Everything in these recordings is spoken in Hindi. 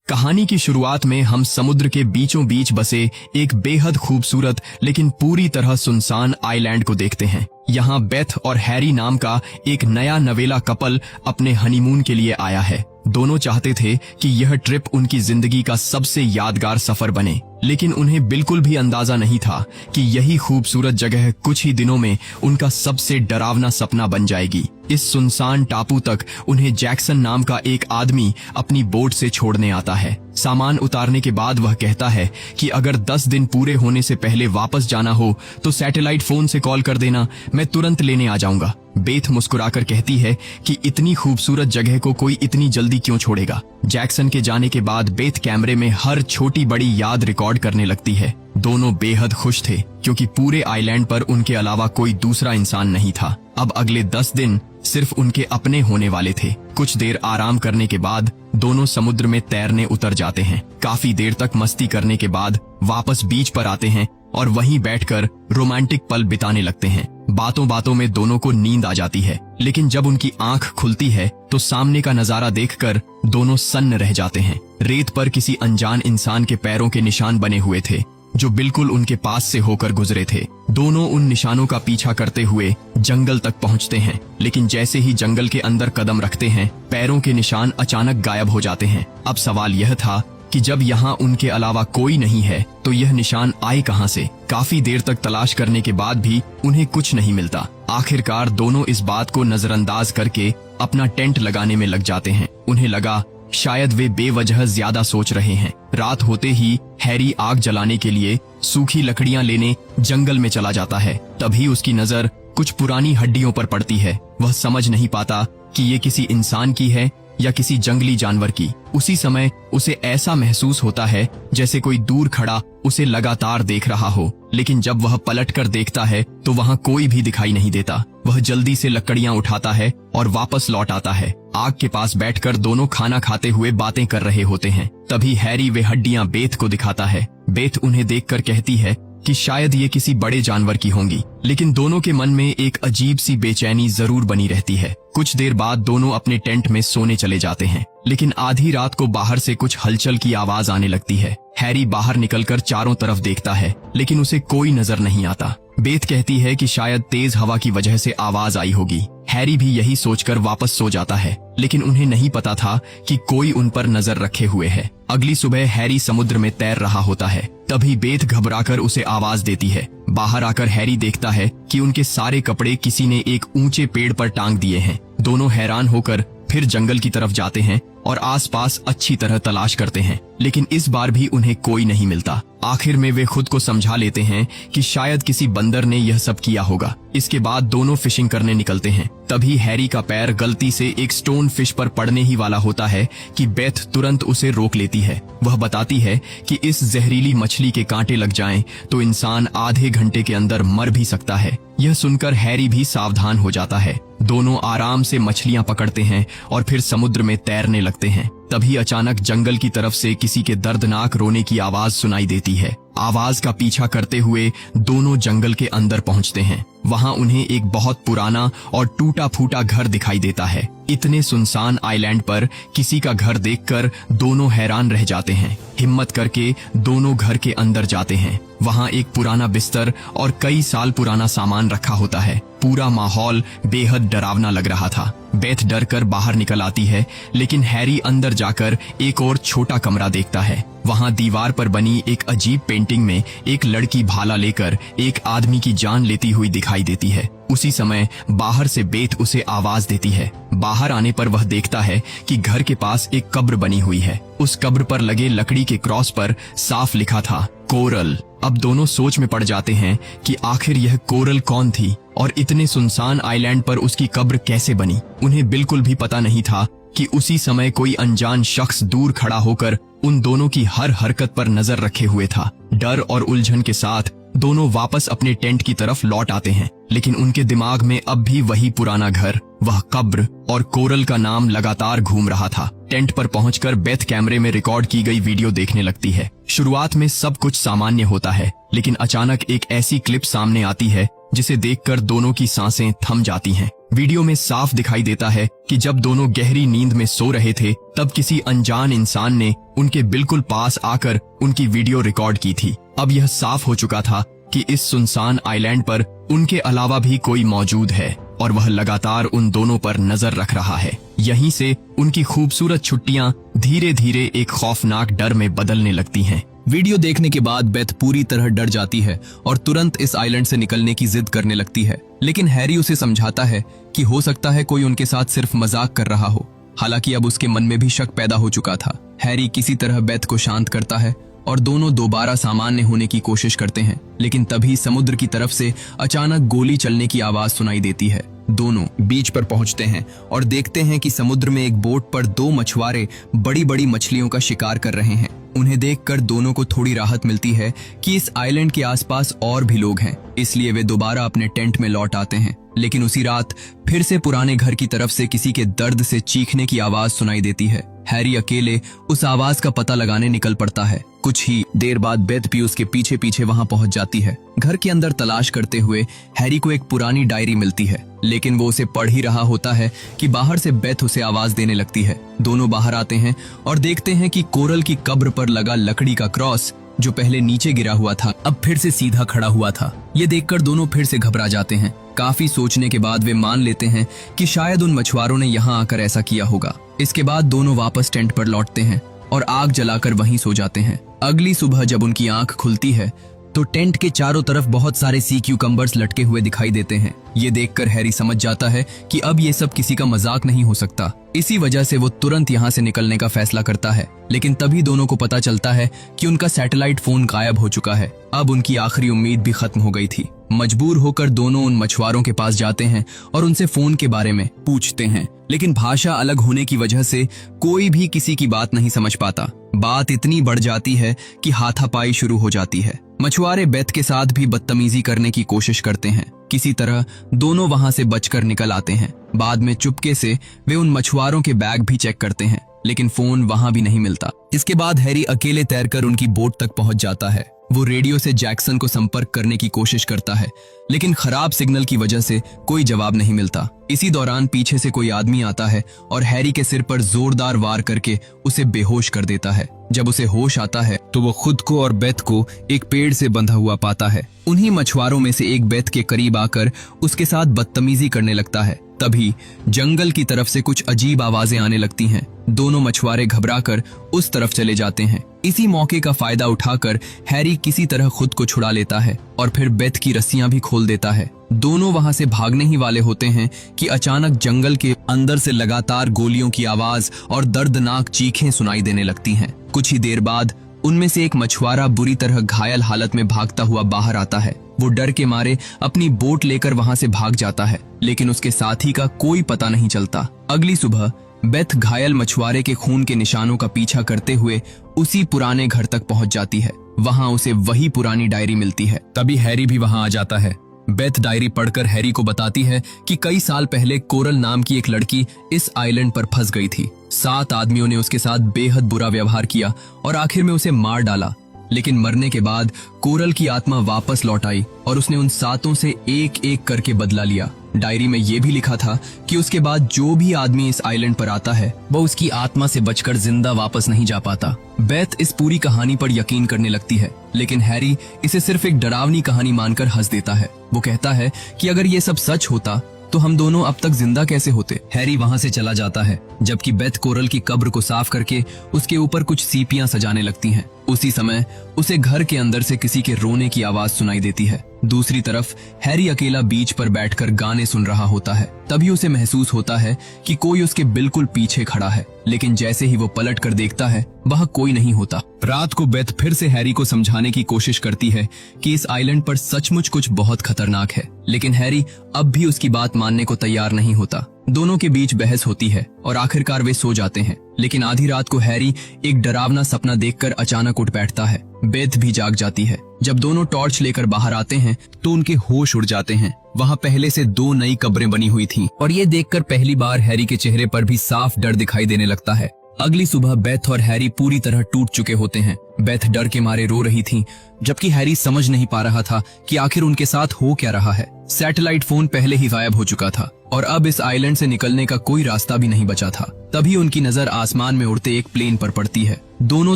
कहानी की शुरुआत में हम समुद्र के बीचों बीच बसे एक बेहद खूबसूरत लेकिन पूरी तरह सुनसान आइलैंड को देखते हैं। यहाँ बेथ और हैरी नाम का एक नया नवेला कपल अपने हनीमून के लिए आया है। दोनों चाहते थे कि यह ट्रिप उनकी जिंदगी का सबसे यादगार सफर बने, लेकिन उन्हें बिल्कुल भी अंदाजा नहीं था कि यही खूबसूरत जगह कुछ ही दिनों में उनका सबसे डरावना सपना बन जाएगी। इस सुनसान टापू तक उन्हें जैक्सन नाम का एक आदमी अपनी बोट से छोड़ने आता है। सामान उतारने के बाद वह कहता है कि अगर 10 दिन पूरे होने से पहले वापस जाना हो तो सैटेलाइट फोन से कॉल कर देना, मैं तुरंत लेने आ जाऊंगा। बेथ मुस्कुराकर कहती है कि इतनी खूबसूरत जगह को कोई इतनी जल्दी क्यों छोड़ेगा। जैक्सन के जाने के बाद बेथ कैमरे में हर छोटी बड़ी याद रिकॉर्ड करने लगती है। दोनों बेहद खुश थे क्योंकि पूरे आइलैंड पर उनके अलावा कोई दूसरा इंसान नहीं था। अब अगले 10 दिन सिर्फ उनके अपने होने वाले थे। कुछ देर आराम करने के बाद दोनों समुद्र में तैरने उतर जाते हैं। काफी देर तक मस्ती करने के बाद वापस बीच पर आते हैं और वहीं बैठकर रोमांटिक पल बिताने लगते हैं। बातों बातों में दोनों को नींद आ जाती है, लेकिन जब उनकी आंख खुलती है तो सामने का नजारा देखकर दोनों सन्न रह जाते हैं। रेत पर किसी अनजान इंसान के पैरों के निशान बने हुए थे जो बिल्कुल उनके पास से होकर गुजरे थे। दोनों उन निशानों का पीछा करते हुए जंगल तक पहुंचते हैं, लेकिन जैसे ही जंगल के अंदर कदम रखते हैं पैरों के निशान अचानक गायब हो जाते हैं। अब सवाल यह था कि जब यहाँ उनके अलावा कोई नहीं है तो यह निशान आए कहां से। काफी देर तक तलाश करने के बाद भी उन्हें कुछ नहीं मिलता। आखिरकार दोनों इस बात को नजरअंदाज करके अपना टेंट लगाने में लग जाते हैं। उन्हें लगा शायद वे बेवजह ज्यादा सोच रहे हैं। रात होते ही हैरी आग जलाने के लिए सूखी लकड़ियां लेने जंगल में चला जाता है। तभी उसकी नजर कुछ पुरानी हड्डियों पर पड़ती है। वह समझ नहीं पाता कि ये किसी इंसान की है या किसी जंगली जानवर की। उसी समय उसे ऐसा महसूस होता है जैसे कोई दूर खड़ा उसे लगातार देख रहा हो, लेकिन जब वह पलटकर देखता है तो वहां कोई भी दिखाई नहीं देता। वह जल्दी से लकड़ियां उठाता है और वापस लौट आता है। आग के पास बैठकर दोनों खाना खाते हुए बातें कर रहे होते हैं। तभी हैरी वे हड्डियां बेथ को दिखाता है। बेथ उन्हें देखकर कहती है कि शायद ये किसी बड़े जानवर की होंगी, लेकिन दोनों के मन में एक अजीब सी बेचैनी जरूर बनी रहती है। कुछ देर बाद दोनों अपने टेंट में सोने चले जाते हैं, लेकिन आधी रात को बाहर से कुछ हलचल की आवाज आने लगती है। हैरी बाहर निकलकर चारों तरफ देखता है, लेकिन उसे कोई नजर नहीं आता। बेथ कहती है कि शायद तेज हवा की वजह से आवाज आई होगी। हैरी भी यही सोचकर वापस सो जाता है, लेकिन उन्हें नहीं पता था कि कोई उन पर नजर रखे हुए है। अगली सुबह हैरी समुद्र में तैर रहा होता है। तभी बेथ घबराकर उसे आवाज देती है। बाहर आकर हैरी देखता है कि उनके सारे कपड़े किसी ने एक ऊंचे पेड़ पर टांग दिए हैं। दोनों हैरान होकर फिर जंगल की तरफ जाते हैं और आसपास अच्छी तरह तलाश करते हैं, लेकिन इस बार भी उन्हें कोई नहीं मिलता। आखिर में वे खुद को समझा लेते हैं कि शायद किसी बंदर ने यह सब किया होगा। इसके बाद दोनों फिशिंग करने निकलते हैं। तभी हैरी का पैर गलती से एक स्टोन फिश पर पड़ने ही वाला होता है कि बेथ तुरंत उसे रोक लेती है। वह बताती है कि इस जहरीली मछली के कांटे लग जाएं तो इंसान आधे घंटे के अंदर मर भी सकता है। यह सुनकर हैरी भी सावधान हो जाता है। दोनों आराम से मछलियां पकड़ते हैं और फिर समुद्र में तैरने लगते हैं। तभी अचानक जंगल की तरफ से किसी के दर्दनाक रोने की आवाज सुनाई देती है। आवाज का पीछा करते हुए दोनों जंगल के अंदर पहुंचते हैं। वहां उन्हें एक बहुत पुराना और टूटा फूटा घर दिखाई देता है। इतने सुनसान आइलैंड पर किसी का घर देखकर दोनों हैरान रह जाते हैं। हिम्मत करके दोनों घर के अंदर जाते हैं। वहां एक पुराना बिस्तर और कई साल पुराना सामान रखा होता है। पूरा माहौल बेहद डरावना लग रहा था। बेथ डर कर बाहर निकल आती है, लेकिन हैरी अंदर जाकर एक और छोटा कमरा देखता है। वहां दीवार पर बनी एक अजीब पेंटिंग में एक लड़की भाला लेकर एक आदमी की जान लेती हुई दिखाई देती है। उसी समय बाहर से बेथ उसे आवाज देती है। बाहर आने पर वह देखता है कि घर के पास एक कब्र बनी हुई है। उस कब्र पर लगे लकड़ी के क्रॉस पर साफ लिखा था कोरल। अब दोनों सोच में पड़ जाते हैं कि आखिर यह कोरल कौन थी और इतने सुनसान आइलैंड पर उसकी कब्र कैसे बनी। उन्हें बिल्कुल भी पता नहीं था कि उसी समय कोई अनजान शख्स दूर खड़ा होकर उन दोनों की हर हरकत पर नजर रखे हुए था। डर और उलझन के साथ दोनों वापस अपने टेंट की तरफ लौट आते हैं, लेकिन उनके दिमाग में अब भी वही पुराना घर, वह कब्र और कोरल का नाम लगातार घूम रहा था। टेंट पर पहुंचकर बेथ कैमरे में रिकॉर्ड की गई वीडियो देखने लगती है। शुरुआत में सब कुछ सामान्य होता है, लेकिन अचानक एक ऐसी क्लिप सामने आती है जिसे देखकर दोनों की सांसें थम जाती हैं। वीडियो में साफ दिखाई देता है कि जब दोनों गहरी नींद में सो रहे थे तब किसी अनजान इंसान ने उनके बिल्कुल पास आकर उनकी वीडियो रिकॉर्ड की थी। अब यह साफ हो चुका था कि इस सुनसान आइलैंड पर उनके अलावा भी कोई मौजूद है और वह लगातार उन दोनों पर नजर रख रहा है। यहीं से उनकी खूबसूरत छुट्टियां धीरे धीरे एक खौफनाक डर में बदलने लगती हैं। वीडियो देखने के बाद बेथ पूरी तरह डर जाती है और तुरंत इस आइलैंड से निकलने की जिद करने लगती है, लेकिन हैरी उसे समझाता है कि हो सकता है कोई उनके साथ सिर्फ मजाक कर रहा हो। हालांकि अब उसके मन में भी शक पैदा हो चुका था। हैरी किसी तरह बेथ को शांत करता है और दोनों दोबारा सामान्य होने की कोशिश करते हैं, लेकिन तभी समुद्र की तरफ से अचानक गोली चलने की आवाज सुनाई देती है। दोनों बीच पर पहुंचते हैं और देखते हैं कि समुद्र में एक बोट पर दो मछुआरे बड़ी बड़ी मछलियों का शिकार कर रहे हैं। उन्हें देखकर दोनों को थोड़ी राहत मिलती है कि इस आइलैंड के आसपास और भी लोग हैं, इसलिए वे दोबारा अपने टेंट में लौट आते हैं। लेकिन उसी रात फिर से पुराने घर की तरफ से किसी के दर्द से चीखने की आवाज सुनाई देती है। हैरी अकेले उस आवाज का पता लगाने निकल पड़ता है। कुछ ही देर बाद बेथ भी उसके पीछे पीछे वहां पहुंच जाती है। घर के अंदर तलाश करते हुए हैरी को एक पुरानी डायरी मिलती है, लेकिन वो उसे पढ़ ही रहा होता है कि बाहर से बेथ उसे आवाज देने लगती है। दोनों बाहर आते हैं और देखते हैं कि कोरल की कब्र पर लगा लकड़ी का क्रॉस जो पहले नीचे गिरा हुआ था अब फिर से सीधा खड़ा हुआ था। ये देखकर दोनों फिर से घबरा जाते हैं। काफी सोचने के बाद वे मान लेते हैं कि शायद उन मछुआरों ने यहाँ आकर ऐसा किया होगा। इसके बाद दोनों वापस टेंट पर लौटते हैं और आग जलाकर वहीं सो जाते हैं। अगली सुबह जब उनकी आंख खुलती है तो टेंट के चारों तरफ बहुत सारे सी क्यूकम्बर्स लटके हुए दिखाई देते हैं। ये देखकर हैरी समझ जाता है कि अब ये सब किसी का मजाक नहीं हो सकता। इसी वजह से वो तुरंत यहाँ से निकलने का फैसला करता है, लेकिन तभी दोनों को पता चलता है कि उनका सैटेलाइट फोन गायब हो चुका है। अब उनकी आखिरी उम्मीद भी खत्म हो गई थी। मजबूर होकर दोनों उन मछुआरों के पास जाते हैं और उनसे फोन के बारे में पूछते हैं, लेकिन भाषा अलग होने की वजह से कोई भी किसी की बात नहीं समझ पाता। बात इतनी बढ़ जाती है कि हाथापाई शुरू हो जाती है। मछुआरे बेथ के साथ भी बदतमीजी करने की कोशिश करते हैं। किसी तरह दोनों वहां से बचकर निकल आते हैं। बाद में चुपके से वे उन मछुआरों के बैग भी चेक करते हैं, लेकिन फोन वहां भी नहीं मिलता। इसके बाद हैरी अकेले तैरकर उनकी बोट तक पहुंच जाता है। वो रेडियो से जैक्सन को संपर्क करने की कोशिश करता है, लेकिन खराब सिग्नल की वजह से कोई जवाब नहीं मिलता। इसी दौरान पीछे से कोई आदमी आता है और हैरी के सिर पर जोरदार वार करके उसे बेहोश कर देता है। जब उसे होश आता है तो वो खुद को और बेथ को एक पेड़ से बंधा हुआ पाता है। उन्हीं मछुआरों में से एक बेथ के करीब आकर उसके साथ बदतमीजी करने लगता है। तभी जंगल की तरफ से कुछ अजीब आवाजें आने लगती हैं। दोनों मछुआरे घबराकर उस तरफ चले जाते हैं। इसी मौके का फायदा उठाकर हैरी किसी तरह खुद को छुड़ा लेता है और फिर बेथ की रस्सियां भी खोल देता है। दोनों वहां से भागने ही वाले होते हैं कि अचानक जंगल के अंदर से लगातार गोलियों की आवाज और दर्दनाक चीखें सुनाई देने लगती हैं। कुछ ही देर बाद उनमें से एक मछुआरा बुरी तरह घायल हालत में भागता हुआ बाहर आता है। वो डर के मारे अपनी बोट लेकर वहां से भाग जाता है, लेकिन उसके साथी का कोई पता नहीं चलता। अगली सुबह बेथ घायल मछुआरे के खून के निशानों का पीछा करते हुए उसी पुराने घर तक पहुंच जाती है। वहां उसे वही पुरानी डायरी मिलती है। तभी हैरी भी वहां आ जाता है। बेथ डायरी पढ़कर हैरी को बताती है कि कई साल पहले कोरल नाम की एक लड़की इस आइलैंड पर फंस गई थी। 7 आदमियों ने उसके साथ बेहद बुरा व्यवहार किया और आखिर में उसे मार डाला, लेकिन मरने के बाद कोरल की आत्मा वापस लौट आई और उसने उन 7 से एक एक करके बदला लिया। डायरी में यह भी लिखा था कि उसके बाद जो भी आदमी इस आइलैंड पर आता है वो उसकी आत्मा से बचकर जिंदा वापस नहीं जा पाता। बेथ इस पूरी कहानी पर यकीन करने लगती है, लेकिन हैरी इसे सिर्फ एक डरावनी कहानी मानकर हंस देता है। वो कहता है कि अगर ये सब सच होता तो हम दोनों अब तक जिंदा कैसे होते। हैरी वहां से चला जाता है, जबकि बेथ कोरल की कब्र को साफ करके उसके ऊपर कुछ सीपियां सजाने लगती हैं। उसी समय उसे घर के अंदर से किसी के रोने की आवाज सुनाई देती है। दूसरी तरफ हैरी अकेला बीच पर बैठकर गाने सुन रहा होता है। तभी उसे महसूस होता है कि कोई उसके बिल्कुल पीछे खड़ा है, लेकिन जैसे ही वो पलट कर देखता है वहां कोई नहीं होता। रात को बेथ फिर से हैरी को समझाने की कोशिश करती है कि इस आइलैंड पर सचमुच कुछ बहुत खतरनाक है, लेकिन हैरी अब भी उसकी बात मानने को तैयार नहीं होता। दोनों के बीच बहस होती है और आखिरकार वे सो जाते हैं। लेकिन आधी रात को हैरी एक डरावना सपना देखकर अचानक उठ बैठता है। बेथ भी जाग जाती है। जब दोनों टॉर्च लेकर बाहर आते हैं तो उनके होश उड़ जाते हैं। वहां पहले से 2 नई कब्रें बनी हुई थीं और ये देखकर पहली बार हैरी के चेहरे पर भी साफ डर दिखाई देने लगता है। अगली सुबह बेथ और हैरी पूरी तरह टूट चुके होते हैं। बेथ डर के मारे रो रही थी, जबकि हैरी समझ नहीं पा रहा था कि आखिर उनके साथ हो क्या रहा है। सैटेलाइट फोन पहले ही गायब हो चुका था और अब इस आइलैंड से निकलने का कोई रास्ता भी नहीं बचा था। तभी उनकी नजर आसमान में उड़ते एक प्लेन पर पड़ती है। दोनों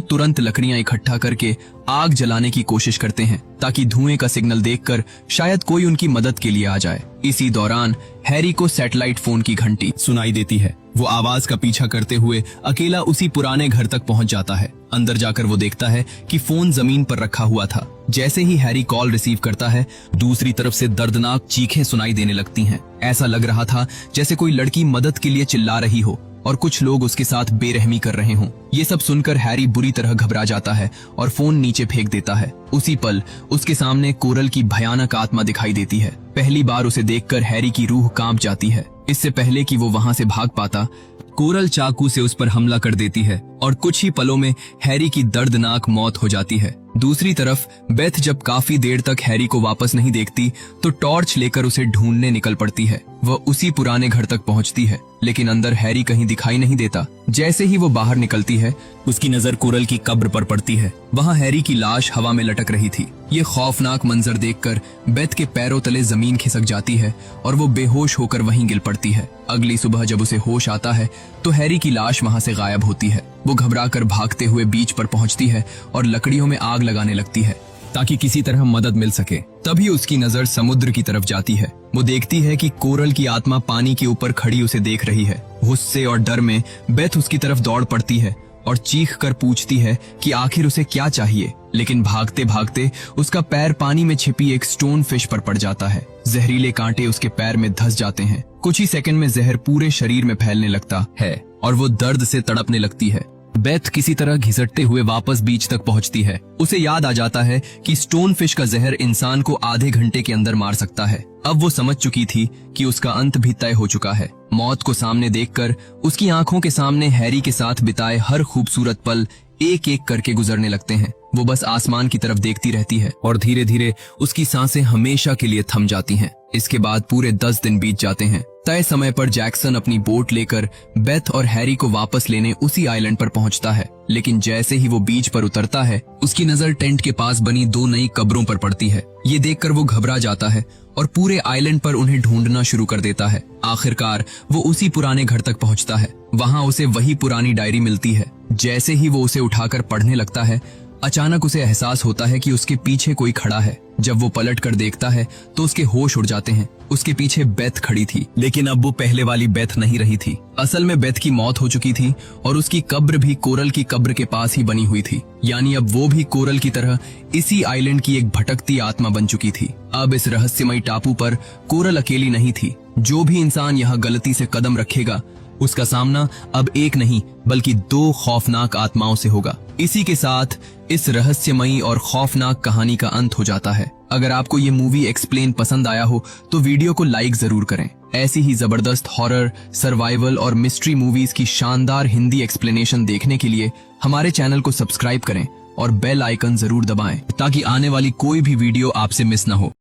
तुरंत लकड़ियां इकट्ठा करके आग जलाने की कोशिश करते हैं ताकि धुएं का सिग्नल देखकर शायद कोई उनकी मदद के लिए आ जाए। इसी दौरान हैरी को सैटेलाइट फोन की घंटी सुनाई देती है। वो आवाज का पीछा करते हुए अकेला उसी पुराने घर तक पहुंच जाता है। अंदर जाकर वो देखता है कि फोन जमीन पर रखा हुआ था। जैसे ही हैरी कॉल रिसीव करता है, दूसरी तरफ से दर्दनाक चीखें सुनाई देने लगती हैं। ऐसा लग रहा था जैसे कोई लड़की मदद के लिए चिल्ला रही हो और कुछ लोग उसके साथ बेरहमी कर रहे हों। ये सब सुनकर हैरी बुरी तरह घबरा जाता है और फोन नीचे फेंक देता है। उसी पल उसके सामने कोरल की भयानक आत्मा दिखाई देती है। पहली बार उसे देखकर हैरी की रूह कांप जाती है। इससे पहले कि वो वहां से भाग पाता, कोरल चाकू से उस पर हमला कर देती है और कुछ ही पलों में हैरी की दर्दनाक मौत हो जाती है। दूसरी तरफ बेथ जब काफी देर तक हैरी को वापस नहीं देखती तो टॉर्च लेकर उसे ढूंढने निकल पड़ती है। वह उसी पुराने घर तक पहुंचती है, लेकिन अंदर हैरी कहीं दिखाई नहीं देता। जैसे ही वो बाहर निकलती है, उसकी नजर कोरल की कब्र पर पड़ती है। वहां हैरी की लाश हवा में लटक रही थी। ये खौफनाक मंजर देखकर बेथ के पैरों तले जमीन खिसक जाती है और वो बेहोश होकर वहीं गिर पड़ती है। अगली सुबह जब उसे होश आता है तो हैरी की लाश वहां से गायब होती है। वो घबराकर भागते हुए बीच पर पहुंचती है और लकड़ियों में आग लगाने लगती है ताकि किसी तरह मदद मिल सके। तभी उसकी नजर समुद्र की तरफ जाती है। वो देखती है कि कोरल की आत्मा पानी के ऊपर खड़ी उसे देख रही है। गुस्से और डर में बेथ उसकी तरफ दौड़ पड़ती है और चीख कर पूछती है कि आखिर उसे क्या चाहिए। लेकिन भागते भागते उसका पैर पानी में छिपी एक स्टोन फिश पर पड़ जाता है। जहरीले कांटे उसके पैर में धंस जाते हैं। कुछ ही सेकंड में जहर पूरे शरीर में फैलने लगता है और वो दर्द से तड़पने लगती है। बेथ किसी तरह घिसटते हुए वापस बीच तक पहुंचती है। उसे याद आ जाता है कि स्टोन फिश का जहर इंसान को आधे घंटे के अंदर मार सकता है। अब वो समझ चुकी थी कि उसका अंत भी तय हो चुका है। मौत को सामने देखकर उसकी आंखों के सामने हैरी के साथ बिताए हर खूबसूरत पल एक एक करके गुजरने लगते हैं। वो बस आसमान की तरफ देखती रहती है और धीरे धीरे उसकी सांसें हमेशा के लिए थम जाती हैं। इसके बाद पूरे 10 दिन बीत जाते हैं। तय समय पर जैक्सन अपनी बोट लेकर बेथ और हैरी को वापस लेने उसी आइलैंड पर पहुंचता है। लेकिन जैसे ही वो बीच पर उतरता है, उसकी नजर टेंट के पास बनी 2 नई कब्रों पर पड़ती है। ये देखकर वो घबरा जाता है और पूरे आइलैंड पर उन्हें ढूंढना शुरू कर देता है। आखिरकार वो उसी पुराने घर तक पहुंचता है। वहां उसे वही पुरानी डायरी मिलती है। जैसे ही वो उसे उठाकर पढ़ने लगता है, अचानक उसे एहसास होता है कि उसके पीछे कोई खड़ा है। जब वो पलट कर देखता है तो उसके होश उड़ जाते हैं। उसके पीछे बेथ खड़ी थी, लेकिन अब वो पहले वाली बेथ नहीं रही थी। असल में बेथ की मौत हो चुकी थी और उसकी कब्र भी कोरल की कब्र के पास ही बनी हुई थी। यानी अब वो भी कोरल की तरह इसी आइलैंड की एक भटकती आत्मा बन चुकी थी। अब इस रहस्यमयी टापू पर कोरल अकेली नहीं थी। जो भी इंसान यहाँ गलती से कदम रखेगा, उसका सामना अब एक नहीं बल्कि 2 खौफनाक आत्माओं से होगा। इसी के साथ इस रहस्यमयी और खौफनाक कहानी का अंत हो जाता है। अगर आपको ये मूवी एक्सप्लेन पसंद आया हो तो वीडियो को लाइक जरूर करें। ऐसी ही जबरदस्त हॉरर, सर्वाइवल और मिस्ट्री मूवीज की शानदार हिंदी एक्सप्लेनेशन देखने के लिए हमारे चैनल को सब्सक्राइब करें और बेल आइकन जरूर दबाएं ताकि आने वाली कोई भी वीडियो आपसे मिस न हो।